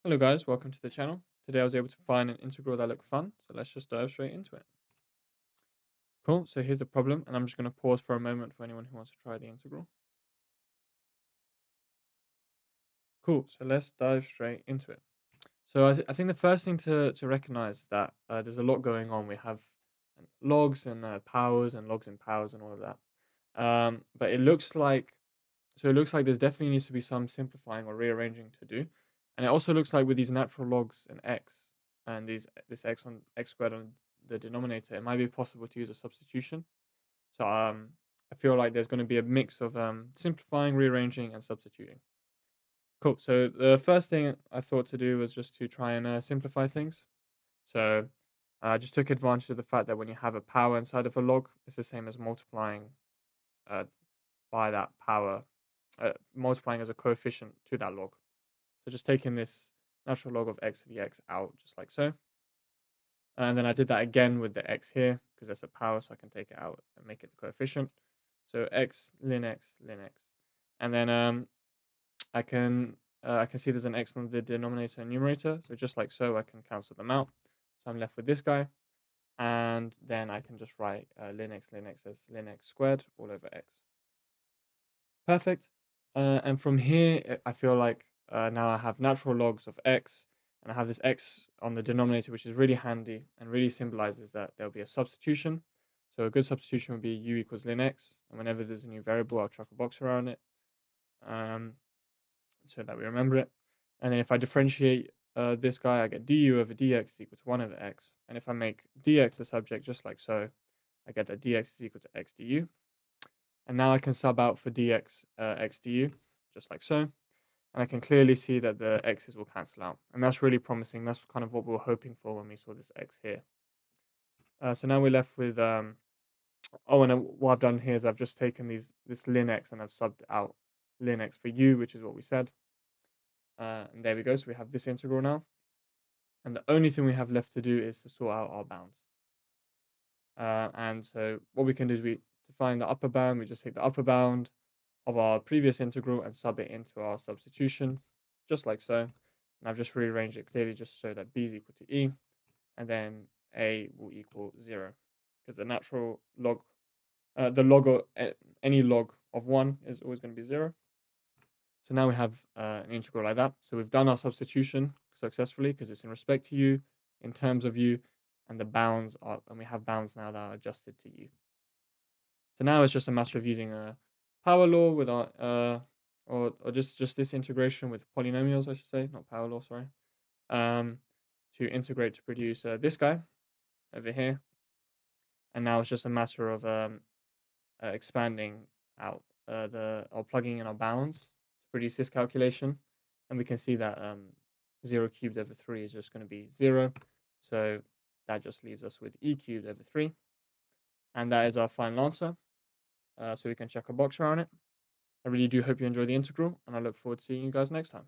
Hello guys, welcome to the channel. Today I was able to find an integral that looked fun, so let's just dive straight into it. Cool, so here's the problem, and I'm just going to pause for a moment for anyone who wants to try the integral. Cool, so let's dive straight into it. So I think the first thing to recognize is that there's a lot going on. We have logs and powers and logs and powers and all of that. But it looks like there's definitely needs to be some simplifying or rearranging to do. And it also looks like with these natural logs and x and this x squared on the denominator, it might be possible to use a substitution. So I feel like there's going to be a mix of simplifying, rearranging, and substituting. Cool. So the first thing I thought to do was just to try and simplify things. So I just took advantage of the fact that when you have a power inside of a log, it's the same as multiplying uh, by that power, multiplying as a coefficient to that log. So just taking this natural log of x to the x out, just like so. And then I did that again with the x here, because that's a power, so I can take it out and make it the coefficient. So x, ln x, ln x. And then I can see there's an x on the denominator and numerator. So just like so, I can cancel them out. So I'm left with this guy. And then I can just write ln x as ln x squared all over x. Perfect. And from here, I feel like now I have natural logs of x, and I have this x on the denominator, which is really handy and really symbolizes that there'll be a substitution. So a good substitution would be u equals ln x, and whenever there's a new variable, I'll chuck a box around it, um, so that we remember it. And then if I differentiate this guy, I get du over dx is equal to 1 over x. And if I make dx the subject, just like so, I get that dx is equal to x du. And now I can sub out for dx x du, just like so. And I can clearly see that the x's will cancel out. And that's really promising. That's kind of what we were hoping for when we saw this x here. So now we're left with, oh, and what I've done here is I've just taken this ln x and I've subbed out ln x for u, which is what we said. And there we go. So we have this integral now. And the only thing we have left to do is to sort out our bounds. And so what we can do is to find the upper bound, we just take the upper bound of our previous integral and sub it into our substitution, just like so. And I've just rearranged it clearly just so that b is equal to e, and then a will equal 0, because the natural log, the log of any log of 1 is always going to be 0. So now we have an integral like that. So we've done our substitution successfully because it's in respect to u, in terms of u, and the bounds are, and we have bounds now that are adjusted to u. So now it's just a matter of using a power law with our, or just this integration with polynomials, I should say, not power law, sorry, to integrate to produce this guy over here. And now it's just a matter of expanding out or plugging in our bounds to produce this calculation. And we can see that 0 cubed over 3 is just going to be 0. So that just leaves us with e cubed over 3. And that is our final answer. So we can check a box around it. I really do hope you enjoy the integral, and I look forward to seeing you guys next time.